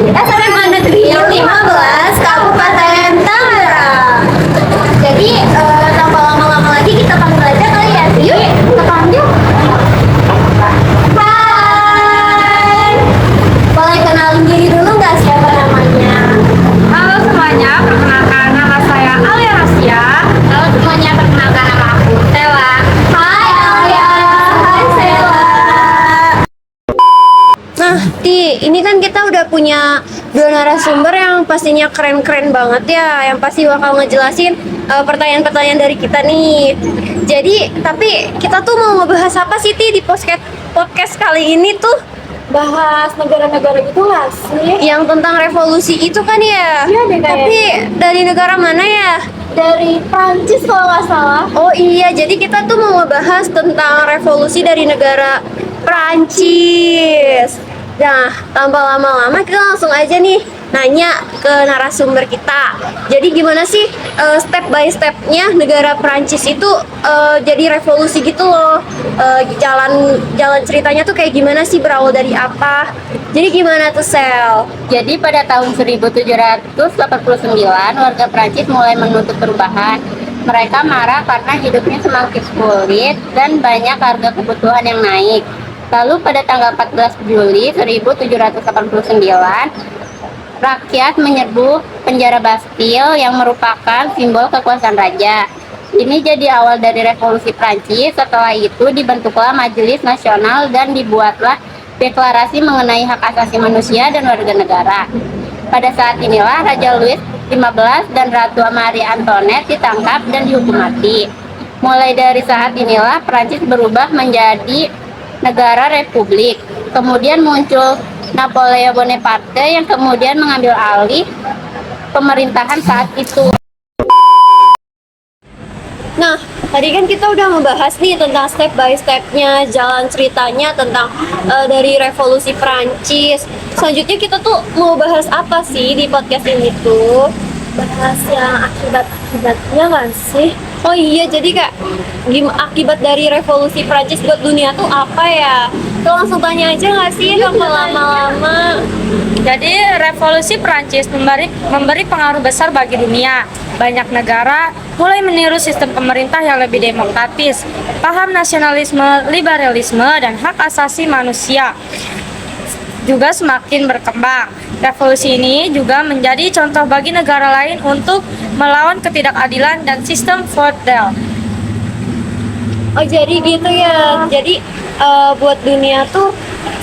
SMA Negeri 15 Kabupaten Tangerang. Jadi tanpa lama-lama lagi kita panggil aja kali ya. Yuk, kita panggil. Hai. Boleh kenalin diri dulu nggak siapa namanya? Halo semuanya, perkenalkan nama saya Alia Rasya. Halo semuanya, perkenalkan nama aku Stella. Hai Alia. Hai Stella. Nah, ini kan kita udah punya dua narasumber yang pastinya keren-keren banget ya, yang pasti bakal ngejelasin pertanyaan-pertanyaan dari kita nih. Jadi, tapi kita tuh mau ngebahas apa sih Ti di podcast kali ini tuh? Bahas negara-negara gitu nggak sih? Yang tentang revolusi itu kan ya? Iya deh, kayaknya. Tapi dari negara mana ya? Dari Prancis kalau nggak salah. Oh iya, jadi kita tuh mau ngebahas tentang revolusi dari negara Prancis. Nah, tanpa lama-lama kita langsung aja nih nanya ke narasumber kita. Jadi gimana sih step by stepnya negara Prancis itu jadi revolusi gitu loh. Jalan ceritanya tuh kayak gimana sih, berawal dari apa? Jadi gimana tuh Sel? Jadi pada tahun 1789 warga Prancis mulai menuntut perubahan. Mereka marah karena hidupnya semakin sulit dan banyak harga kebutuhan yang naik. Lalu pada tanggal 14 Juli 1789, rakyat menyerbu penjara Bastille yang merupakan simbol kekuasaan raja. Ini jadi awal dari revolusi Prancis. Setelah itu dibentuklah Majelis Nasional dan dibuatlah deklarasi mengenai hak asasi manusia dan warga negara. Pada saat inilah Raja Louis XV dan Ratu Marie Antoinette ditangkap dan dihukum mati. Mulai dari saat inilah Prancis berubah menjadi negara republik. Kemudian muncul Napoleon Bonaparte yang kemudian mengambil alih pemerintahan saat itu. Nah, tadi kan kita udah ngebahas nih tentang step by stepnya, jalan ceritanya tentang dari revolusi Prancis. Selanjutnya kita tuh mau bahas apa sih di podcast ini tuh? Bahas yang akibat-akibatnya nggak sih? Oh iya, jadi kak, akibat dari revolusi Prancis buat dunia tuh apa ya? Tuh langsung tanya aja nggak sih, tanpa lama-lama. Jadi revolusi Prancis memberi pengaruh besar bagi dunia. Banyak negara mulai meniru sistem pemerintah yang lebih demokratis, paham nasionalisme, liberalisme, dan hak asasi manusia juga semakin berkembang. Revolusi ini juga menjadi contoh bagi negara lain untuk melawan ketidakadilan dan sistem feodal. Oh jadi gitu ya. Jadi buat dunia tuh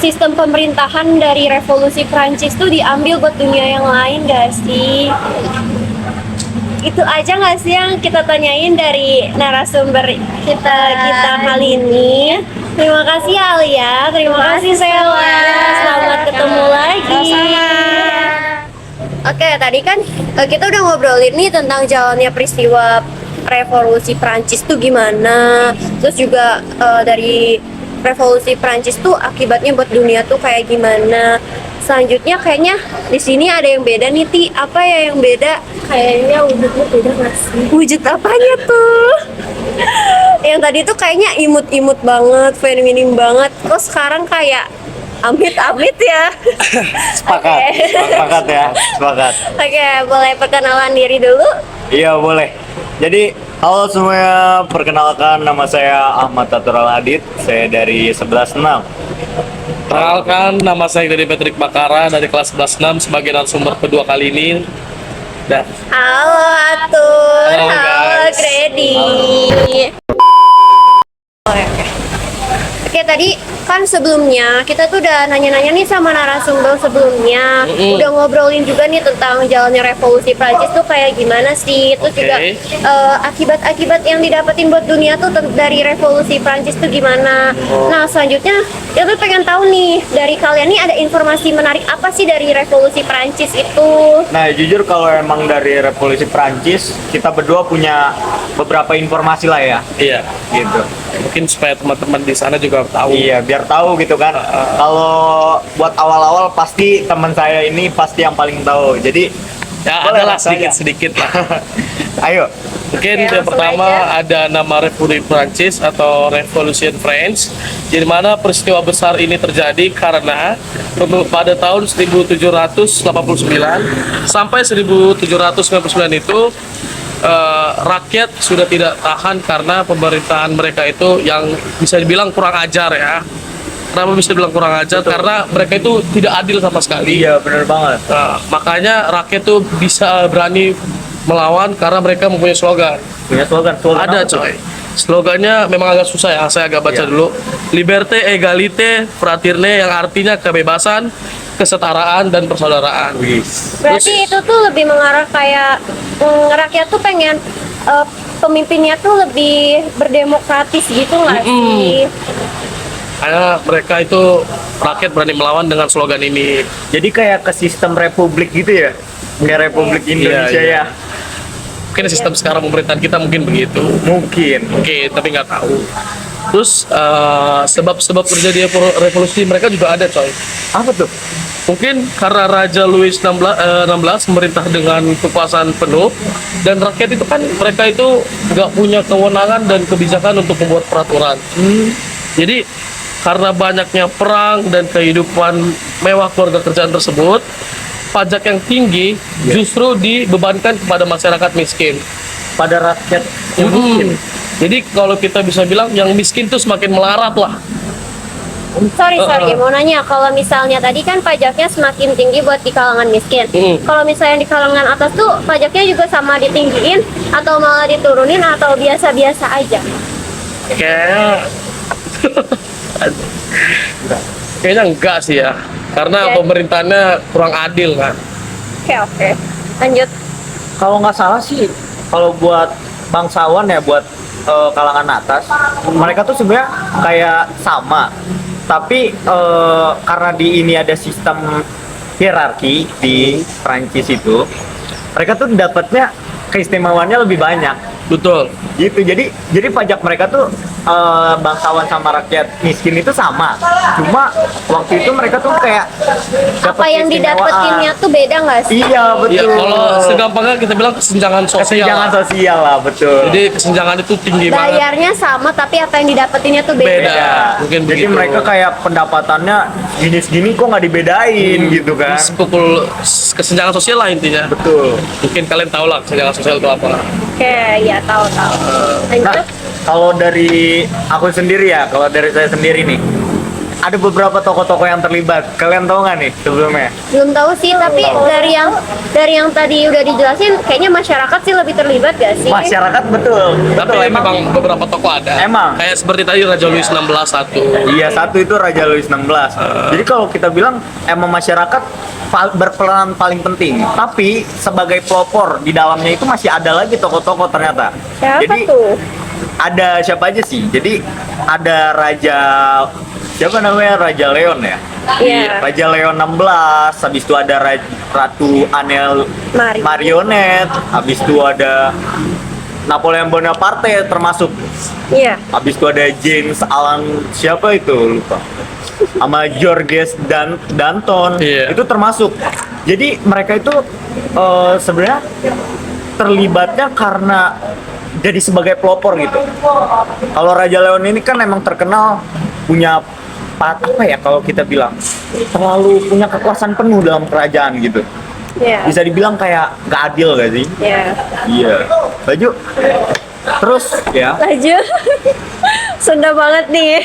sistem pemerintahan dari revolusi Prancis tuh diambil buat dunia yang lain gak sih? Itu aja nggak sih yang kita tanyain dari narasumber kita kali ini. Terima kasih Alia, terima kasih Sela. Selamat ketemu lagi. Oke, tadi kan kita udah ngobrolin nih tentang jalannya peristiwa revolusi Prancis tuh gimana. Terus juga dari revolusi Prancis tuh akibatnya buat dunia tuh kayak gimana. Selanjutnya kayaknya di sini ada yang beda nih Ti. Apa ya yang beda? Kayaknya wujudnya beda nggak sih? Wujud apanya tuh? Yang tadi tuh kayaknya imut-imut banget, feminim banget. Kok sekarang kayak amit-amit ya? Sepakat, sepakat ya, sepakat. Oke, boleh perkenalan diri dulu? Iya boleh. Jadi halo semuanya, perkenalkan nama saya Ahmad Tatural Adit. Saya dari 11.6. Perkenalkan, nama saya dari Patrick Bakara dari kelas 11.6 sebagai narasumber kedua kali ini. Dan Halo Atur, Halo, halo guys. Grady. Oke, tadi kan sebelumnya kita tuh udah nanya-nanya nih sama narasumber sebelumnya. Udah ngobrolin juga nih tentang jalannya revolusi Prancis tuh kayak gimana sih. Terus juga akibat-akibat yang didapetin buat dunia tuh dari revolusi Prancis tuh gimana. Nah, selanjutnya kita tuh pengen tahu nih dari kalian nih ada informasi menarik apa sih dari revolusi Prancis itu? Nah jujur kalau emang dari revolusi Prancis, kita berdua punya beberapa informasi lah ya. iya, Gitu. mungkin supaya teman-teman di sana juga tahu. Iya, biar tahu gitu kan. Kalau buat awal-awal pasti teman saya ini pasti yang paling tahu. Jadi Ya boleh adalah lah saya. sedikit-sedikit lah. Ayo, Mungkin Oke, yang langsung pertama aja. ada nama Republik Prancis atau Revolution French, di mana peristiwa besar ini terjadi karena pada tahun 1789 sampai 1799 itu rakyat sudah tidak tahan karena pemerintahan mereka itu yang bisa dibilang kurang ajar ya. Kenapa bisa dibilang kurang ajar? Karena mereka itu tidak adil sama sekali. Iya, bener banget. Nah, makanya rakyat tuh bisa berani melawan karena mereka mempunyai slogan. Punya slogan Ada apa tuh? coy. Slogannya memang agak susah ya, saya agak baca Iya. dulu. Liberté, égalité, fraternité yang artinya kebebasan, kesetaraan dan persaudaraan. Wis. Berarti itu tuh lebih mengarah kayak rakyat tuh pengen pemimpinnya tuh lebih berdemokratis gitu nggak sih? Karena mereka itu rakyat berani melawan dengan slogan ini. Jadi kayak ke sistem republik gitu ya? Kayak Republik Indonesia iya. ya? Mungkin sistem sekarang pemerintahan kita mungkin begitu. Mungkin. Oke, tapi nggak tahu. Terus sebab-sebab terjadi revolusi mereka juga ada coy. Apa tuh? Mungkin karena Raja Louis XVI memerintah dengan kekuasaan penuh dan rakyat itu kan mereka itu nggak punya kewenangan dan kebijakan untuk membuat peraturan. Jadi karena banyaknya perang dan kehidupan mewah keluarga kerajaan tersebut, pajak yang tinggi justru dibebankan kepada masyarakat miskin. Pada rakyat yang mungkin. Jadi kalau kita bisa bilang yang miskin tuh semakin melarat lah. Sorry, mau nanya, kalau misalnya tadi kan pajaknya semakin tinggi buat di kalangan miskin. Kalau misalnya di kalangan atas tuh pajaknya juga sama ditinggiin atau malah diturunin atau biasa-biasa aja? Kayaknya enggak sih ya. Karena Oke. pemerintahnya kurang adil kan. Oke. Lanjut. Kalau nggak salah sih, kalau buat bangsawan ya, buat kalangan atas, mereka tuh sebenarnya kayak sama. Tapi karena di ini ada sistem hierarki di Prancis itu, mereka tuh dapatnya keistimewaannya lebih banyak. Betul. Gitu. Jadi pajak mereka tuh bangsawan sama rakyat miskin itu sama. Cuma waktu itu mereka tuh kayak Apa dapat yang keistimewaan. didapetinnya tuh beda nggak sih? Iya, betul. Ya kalau segampangnya kita bilang kesenjangan sosial. kesenjangan lah. sosial lah, betul. Jadi kesenjangan itu tinggi banget. Bayarnya sama tapi apa yang didapetinnya tuh beda. Beda. Mungkin Jadi begitu. mereka kayak pendapatannya gini-gini kok nggak dibedain gitu kan. Pukul kesenjangan sosial lah intinya. Betul. Mungkin kalian tahu lah kesenjangan sosial itu apa. Oke, ya tahu. Nah, Lanjut. kalau dari aku sendiri ya, kalau dari saya sendiri nih, ada beberapa tokoh-tokoh yang terlibat. Kalian tahu nggak nih sebelumnya? Belum tahu sih, tapi dari yang tadi udah dijelasin, kayaknya masyarakat sih lebih terlibat gak sih? Masyarakat betul. Tapi Betul, memang beberapa tokoh ada. Emang? Kayak seperti tadi Raja Louis XVI satu. Iya, satu itu Raja Louis XVI. Jadi kalau kita bilang emang masyarakat berperan paling penting. Tapi sebagai pelopor di dalamnya itu masih ada lagi tokoh-tokoh ternyata. Siapa Jadi tuh? ada siapa aja sih? Jadi ada Raja siapa namanya? Raja Leon ya. Iya. Raja Leon 16, habis itu ada Ratu Anne Marionette, habis itu ada Napoleon Bonaparte termasuk. Iya. Habis itu ada James Alan siapa itu lupa. Sama Georges Danton. Iya. Itu termasuk. Jadi mereka itu sebenarnya terlibatnya karena jadi sebagai pelopor gitu. Kalau Raja Leon ini kan emang terkenal punya apa ya, kalau kita bilang terlalu punya kekuasaan penuh dalam kerajaan gitu. Iya. Bisa dibilang kayak gak adil gak sih? Iya. Iya. Baju. Terus ya. Lanjut. Sunda banget nih.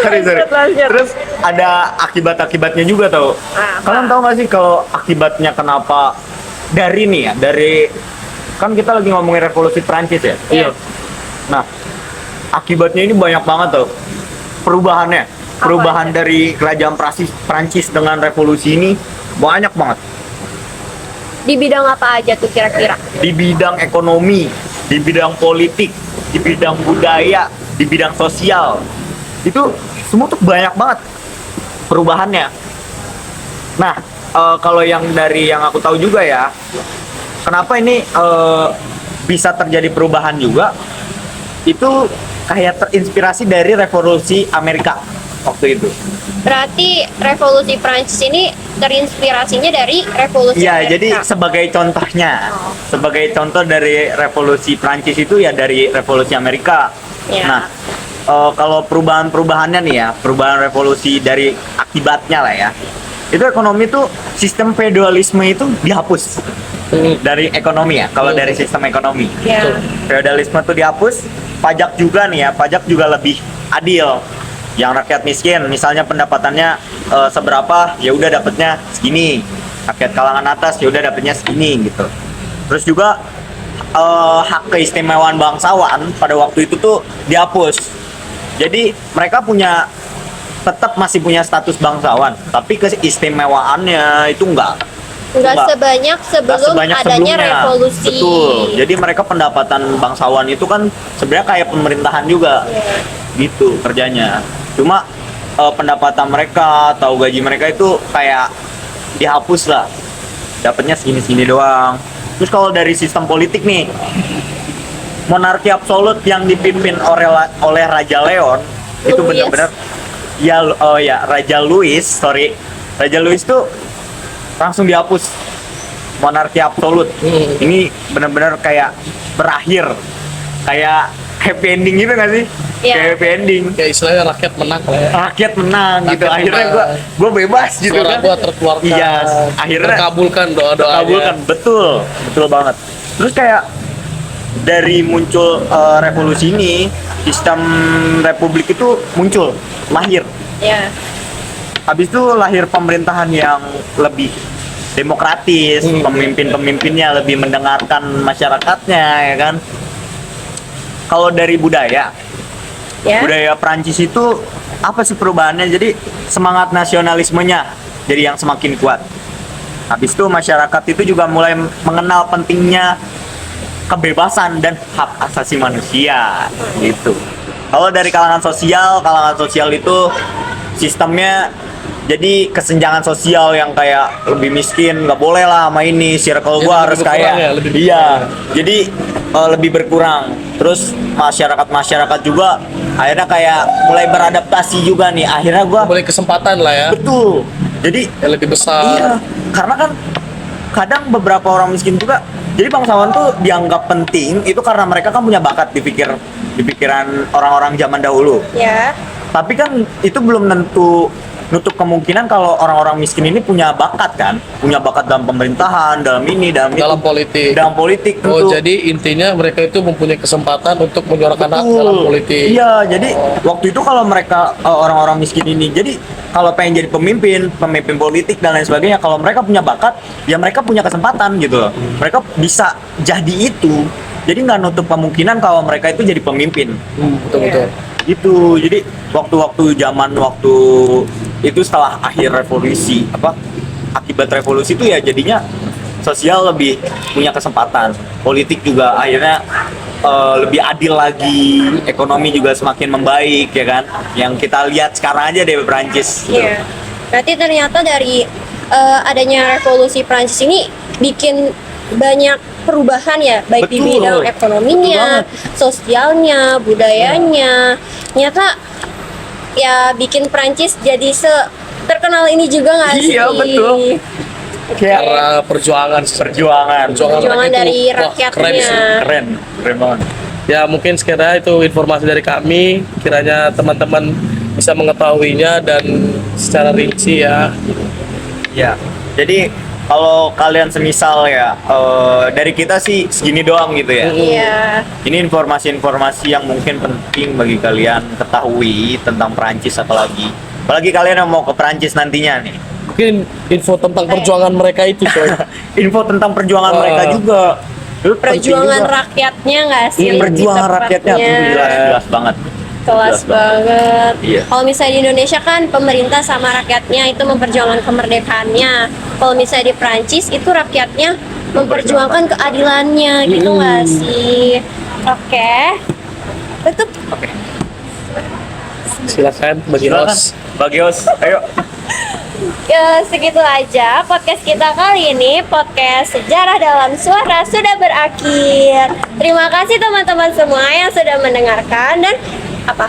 Sorry. Lanjut. Terus ada akibat-akibatnya juga tau. Apa? Kalian tahu nggak sih kalau akibatnya kenapa dari nih ya, dari kan kita lagi ngomongin revolusi Prancis ya. Iya. Nah, akibatnya ini banyak banget tuh perubahannya. Perubahan dari kerajaan Prancis dengan revolusi ini banyak banget. Di bidang apa aja tuh kira-kira? Di bidang ekonomi, di bidang politik, di bidang budaya, di bidang sosial. Itu semua tuh banyak banget perubahannya. Nah, kalau yang dari yang aku tahu juga ya, kenapa ini bisa terjadi perubahan juga, itu kayak terinspirasi dari revolusi Amerika. waktu itu. Berarti revolusi Prancis ini terinspirasinya dari revolusi Iya, Amerika. jadi sebagai contohnya, Oh. sebagai contoh dari revolusi Prancis itu ya dari revolusi Amerika. Ya. Nah, kalau perubahan-perubahannya nih ya, perubahan revolusi dari akibatnya lah ya, itu ekonomi tuh sistem feodalisme itu dihapus dari ekonomi ya. Kalau dari sistem ekonomi, Ya. feodalisme tuh dihapus, pajak juga nih ya, pajak juga lebih adil. Yang rakyat miskin, misalnya pendapatannya seberapa, ya udah dapatnya segini. Rakyat kalangan atas ya udah dapatnya segini gitu. Terus juga hak keistimewaan bangsawan pada waktu itu tuh dihapus. Jadi mereka tetap masih punya status bangsawan, tapi keistimewaannya itu enggak Nggak sebanyak adanya sebelumnya. revolusi. Betul. Jadi mereka pendapatan bangsawan itu kan sebenarnya kayak pemerintahan juga. Gitu kerjanya. Cuma pendapatan mereka atau gaji mereka itu kayak dihapus lah. Dapatnya segini-segini doang. Terus kalau dari sistem politik nih, monarki absolut yang dipimpin oleh Raja Leon itu Louis. benar-benar Raja Louis tuh langsung dihapus, monarki absolut. Ini benar-benar kayak berakhir, kayak happy ending gitu nggak sih? Iya. Kayak happy ending, Kayak istilahnya rakyat menang lah ya. rakyat menang gitu. Rakyat Akhirnya menang. gua bebas gitu Suara kan. gua terkeluarkan. Iya, akhirnya terkabulkan doa-doanya. terkabulkan, betul banget. Terus kayak dari muncul revolusi ini, sistem republik itu muncul, lahir. Ya. Habis itu lahir pemerintahan yang lebih demokratis, pemimpin-pemimpinnya lebih mendengarkan masyarakatnya, ya kan. Kalau dari budaya Ya. Prancis itu apa sih perubahannya? Jadi semangat nasionalismenya jadi yang semakin kuat. Habis itu masyarakat itu juga mulai mengenal pentingnya kebebasan dan hak asasi manusia gitu. Kalau dari kalangan sosial itu sistemnya jadi kesenjangan sosial yang kayak lebih miskin nggak boleh lah sama ini, circle Jadi gua lebih harus berkurang kaya. ya, lebih Iya, berkurang. jadi lebih berkurang. Terus masyarakat juga akhirnya kayak mulai beradaptasi juga nih. Akhirnya gua Boleh kesempatan lah ya. betul. Jadi Yang lebih besar. iya, karena kan kadang beberapa orang miskin juga. Jadi bangsawan tuh dianggap penting itu karena mereka kan punya bakat di pikiran orang-orang zaman dahulu. Ya. Tapi kan itu belum nutup kemungkinan kalau orang-orang miskin ini punya bakat dalam pemerintahan, dalam Politik. dalam politik tentu. Oh, jadi intinya mereka itu mempunyai kesempatan untuk menyuarakan hak dalam politik. Iya, jadi waktu itu kalau mereka orang-orang miskin ini, jadi kalau pengen jadi pemimpin politik dan lain sebagainya, kalau mereka punya bakat, ya mereka punya kesempatan gitu loh. Mereka bisa jadi itu. Jadi nggak nutup kemungkinan kalau mereka itu jadi pemimpin. Betul-betul. Gitu. Jadi waktu itu setelah akhir revolusi akibat revolusi itu ya jadinya sosial lebih punya kesempatan, politik juga akhirnya lebih adil lagi, ekonomi juga semakin membaik ya kan, yang kita lihat sekarang aja deh Perancis gitu. Iya. Berarti ternyata dari adanya revolusi Prancis ini bikin banyak perubahan ya, baik di Betul. bidang Betul ekonominya, banget. sosialnya, budayanya. Ternyata ya bikin Prancis jadi terkenal ini juga nggak sih? Iya, betul. Kayak Karena perjuangan perjuangan Perjuangan mereka itu, dari wah, rakyatnya. keren sih. keren banget. Ya mungkin sekiranya itu informasi dari kami, kiranya teman-teman bisa mengetahuinya dan secara rinci ya. Ya, jadi kalau kalian semisal ya dari kita sih segini doang gitu ya. Iya. Ini informasi-informasi yang mungkin penting bagi kalian ketahui tentang Perancis apalagi kalian yang mau ke Perancis nantinya nih. Mungkin info tentang perjuangan mereka itu coy. Info tentang perjuangan mereka juga. Itu penting Perjuangan juga. rakyatnya nggak sih? Ini lebih perjuangan rakyatnya tepatnya? tuh jelas banget. Kelas Jelas banget. Iya. Kalau misalnya di Indonesia kan pemerintah sama rakyatnya itu memperjuangkan kemerdekaannya. Kalau misalnya di Prancis itu rakyatnya memperjuangkan keadilannya, gitu nggak sih? Oke. Tutup. Silakan bagi Silakan. host. Bagi host, ayo. Ya, segitu aja podcast kita kali ini. Podcast Sejarah Dalam Suara sudah berakhir. Terima kasih teman-teman semua yang sudah mendengarkan dan apa?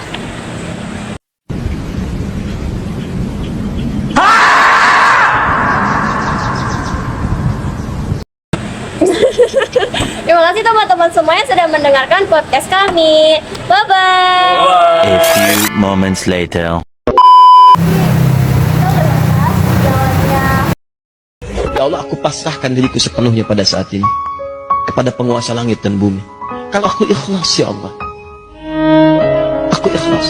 semuanya sudah mendengarkan podcast kami. Bye-bye. A few moments later. Ya Allah, aku pasrahkan diriku sepenuhnya pada saat ini kepada penguasa langit dan bumi. Kalau aku ikhlas, ya Allah, aku ikhlas.